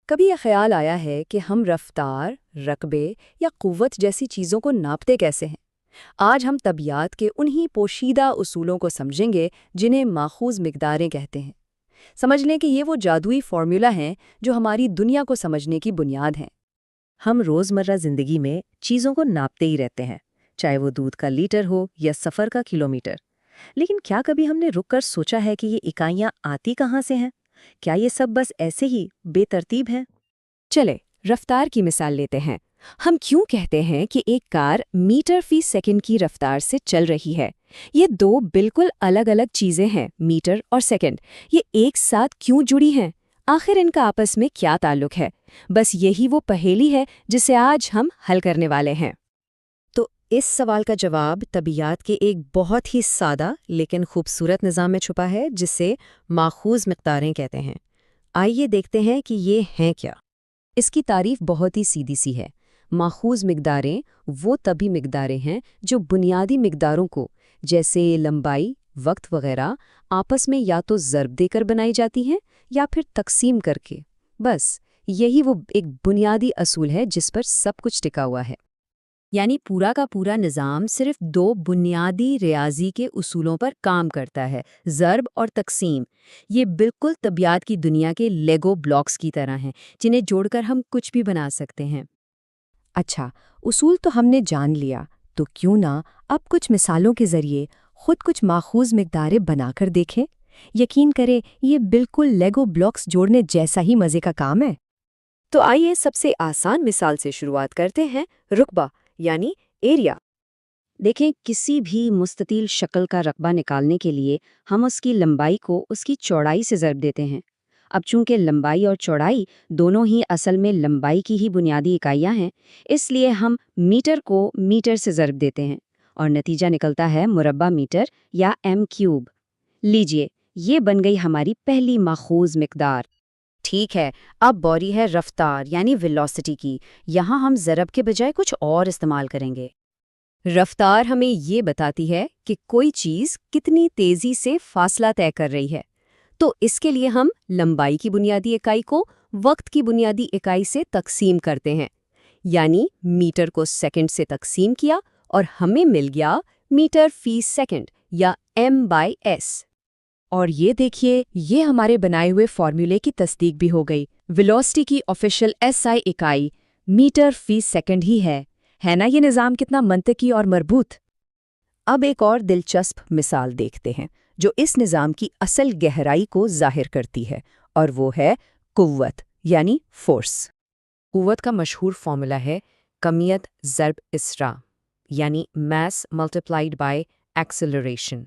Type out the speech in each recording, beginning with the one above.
کبھی یہ خیال آیا ہے کہ ہم رفتار، رقبے یا قوت جیسی چیزوں کو ناپتے کیسے ہیں؟ آج ہم طبیعت کے انہی پوشیدہ اصولوں کو سمجھیں گے جنہیں ماخوذ مقداریں کہتے ہیں۔ سمجھ لیں کہ یہ وہ جادوئی فارمولا ہیں جو ہماری دنیا کو سمجھنے کی بنیاد ہیں۔ ہم روزمرہ زندگی میں چیزوں کو ناپتے ہی رہتے ہیں، چاہے وہ دودھ کا لیٹر ہو یا سفر کا کلومیٹر۔ لیکن کیا کبھی ہم نے رک کر سوچا ہے کہ یہ اکائیاں آتی کہاں سے ہیں؟ کیا یہ سب بس ایسے ہی بے ترتیب ہیں؟ چلے رفتار کی مثال لیتے ہیں۔ ہم کیوں کہتے ہیں کہ ایک کار میٹر فی سیکنڈ کی رفتار سے چل رہی ہے؟ یہ دو بالکل الگ الگ چیزیں ہیں، میٹر اور سیکنڈ۔ یہ ایک ساتھ کیوں جڑی ہیں؟ آخر ان کا آپس میں کیا تعلق ہے؟ بس یہی وہ پہیلی ہے جسے آج ہم حل کرنے والے ہیں۔ تو اس سوال کا جواب طبیعت کے ایک بہت ہی سادہ لیکن خوبصورت نظام میں چھپا ہے جسے ماخوذ مقداریں کہتے ہیں۔ آئیے دیکھتے ہیں کہ یہ ہیں کیا۔ اس کی تعریف بہت ہی سیدھی سی ہے۔ ماخوذ مقداریں وہ طبی مقداریں ہیں جو بنیادی مقداروں کو، جیسے لمبائی، وقت وغیرہ، آپس میں یا تو ضرب دے کر بنائی جاتی ہیں یا پھر تقسیم کر کے۔ بس یہی وہ ایک بنیادی اصول ہے جس پر سب کچھ ٹکا ہوا ہے۔ یعنی پورا کا پورا نظام صرف دو بنیادی ریاضی کے اصولوں پر کام کرتا ہے، ضرب اور تقسیم۔ یہ بالکل طبیعت کی دنیا کے لیگو بلاکس کی طرح ہیں جنہیں جوڑ کر ہم کچھ بھی بنا سکتے ہیں۔ اچھا، اصول تو ہم نے جان لیا، تو کیوں نہ اب کچھ مثالوں کے ذریعے خود کچھ ماخوذ مقداریں بنا کر دیکھیں؟ یقین کریں یہ بالکل لیگو بلاکس جوڑنے جیسا ہی مزے کا کام ہے۔ تو آئیے سب سے آسان مثال سے شروعات کرتے ہیں، رقبہ یعنی ایریا۔ دیکھیں، کسی بھی مستطیل شکل کا رقبہ نکالنے کے لیے ہم اس کی لمبائی کو اس کی چوڑائی سے ضرب دیتے ہیں۔ اب چونکہ لمبائی اور چوڑائی دونوں ہی اصل میں لمبائی کی ہی بنیادی اکائیاں ہیں، اس لیے ہم میٹر کو میٹر سے ضرب دیتے ہیں اور نتیجہ نکلتا ہے مربع میٹر یا ایم کیوب۔ لیجئے، یہ بن گئی ہماری پہلی ماخوذ مقدار۔ ٹھیک ہے، اب باری ہے رفتار یعنی ویلوسٹی کی۔ یہاں ہم ضرب کے بجائے کچھ اور استعمال کریں گے۔ رفتار ہمیں یہ بتاتی ہے کہ کوئی چیز کتنی تیزی سے فاصلہ طے کر رہی ہے۔ تو اس کے لیے ہم لمبائی کی بنیادی اکائی کو وقت کی بنیادی اکائی سے تقسیم کرتے ہیں، یعنی میٹر کو سیکنڈ سے تقسیم کیا اور ہمیں مل گیا میٹر فی سیکنڈ یا m/s۔ اور یہ دیکھیے، یہ ہمارے بنائے ہوئے فارمولے کی تصدیق بھی ہو گئی۔ ویلوسٹی کی آفیشیل SI اکائی میٹر فی سیکنڈ ہی ہے نا؟ یہ نظام کتنا منطقی اور مربوط۔ اب ایک اور دلچسپ مثال دیکھتے ہیں جو اس نظام کی اصل گہرائی کو ظاہر کرتی ہے، اور وہ ہے قوت یعنی فورس۔ قوت کا مشہور فارمولا ہے کمیت ضرب اسرع، یعنی میس ملٹیپلائیڈ بائی ایکسلریشن۔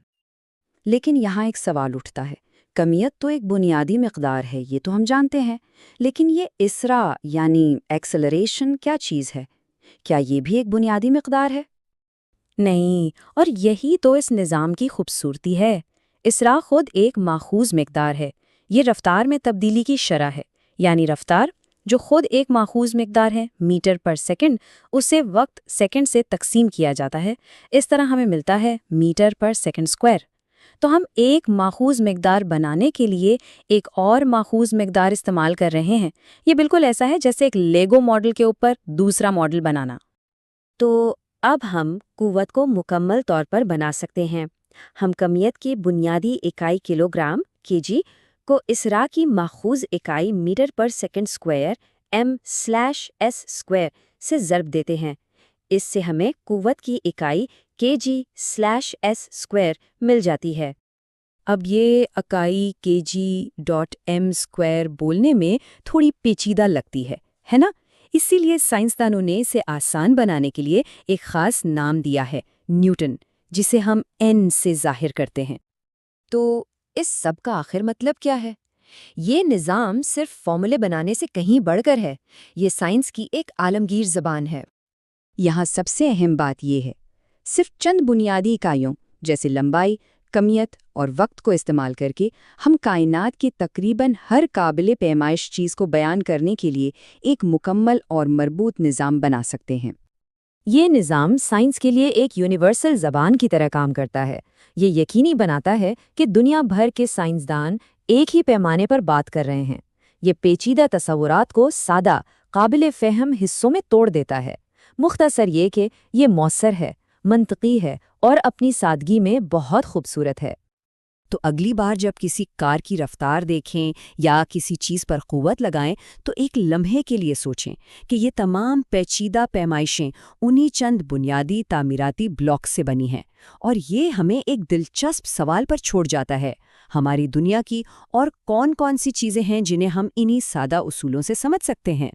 لیکن یہاں ایک سوال اٹھتا ہے، کمیت تو ایک بنیادی مقدار ہے، یہ تو ہم جانتے ہیں، لیکن یہ اسرع یعنی ایکسلریشن کیا چیز ہے؟ کیا یہ بھی ایک بنیادی مقدار ہے؟ نہیں، اور یہی تو اس نظام کی خوبصورتی ہے۔ اسرع خود ایک ماخوذ مقدار ہے۔ یہ رفتار میں تبدیلی کی شرح ہے، یعنی رفتار جو خود ایک ماخوذ مقدار ہے، میٹر پر سیکنڈ، اسے وقت سیکنڈ سے تقسیم کیا جاتا ہے۔ اس طرح ہمیں ملتا ہے میٹر پر سیکنڈ اسکوائر۔ تو ہم ایک ماخوذ مقدار بنانے کے لیے ایک اور ماخوذ مقدار استعمال کر رہے ہیں۔ یہ بالکل ایسا ہے جیسے ایک لیگو ماڈل کے اوپر دوسرا ماڈل بنانا۔ تو اب ہم قوت کو مکمل طور پر بنا سکتے ہیں۔ ہم کمیت کی بنیادی اکائی کلوگرام kg کو اسرع کی ماخوذ اکائی میٹر پر سیکنڈ اسکوائر m/s اسکوائر سے ضرب دیتے ہیں۔ اس سے ہمیں قوت کی اکائی kg/s اسکوائر مل جاتی ہے۔ اب یہ اکائی kg/m اسکوائر بولنے میں تھوڑی پیچیدہ لگتی ہے نا؟ اسی لیے سائنسدانوں نے اسے آسان بنانے کے لیے ایک خاص نام دیا ہے، نیوٹن، جسے ہم n سے ظاہر کرتے ہیں۔ تو اس سب کا آخر مطلب کیا ہے؟ یہ نظام صرف فارمولے بنانے سے کہیں بڑھ کر ہے۔ یہ سائنس کی ایک عالمگیر زبان ہے۔ یہاں سب سے اہم بات یہ ہے، صرف چند بنیادی اکائیوں جیسے لمبائی، کمیت اور وقت کو استعمال کر کے ہم کائنات کی تقریباً ہر قابل پیمائش چیز کو بیان کرنے کے لیے ایک مکمل اور مربوط نظام بنا سکتے ہیں۔ یہ نظام سائنس کے لیے ایک یونیورسل زبان کی طرح کام کرتا ہے۔ یہ یقینی بناتا ہے کہ دنیا بھر کے سائنسدان ایک ہی پیمانے پر بات کر رہے ہیں۔ یہ پیچیدہ تصورات کو سادہ، قابل فہم حصوں میں توڑ دیتا ہے۔ مختصر یہ کہ یہ مؤثر ہے، منطقی ہے اور اپنی سادگی میں بہت خوبصورت ہے۔ تو اگلی بار جب کسی کار کی رفتار دیکھیں یا کسی چیز پر قوت لگائیں تو ایک لمحے کے لیے سوچیں کہ یہ تمام پیچیدہ پیمائشیں انہی چند بنیادی تعمیراتی بلاک سے بنی ہیں، اور یہ ہمیں ایک دلچسپ سوال پر چھوڑ جاتا ہے، ہماری دنیا کی اور کون کون سی چیزیں ہیں جنہیں ہم انہی سادہ اصولوں سے سمجھ سکتے ہیں۔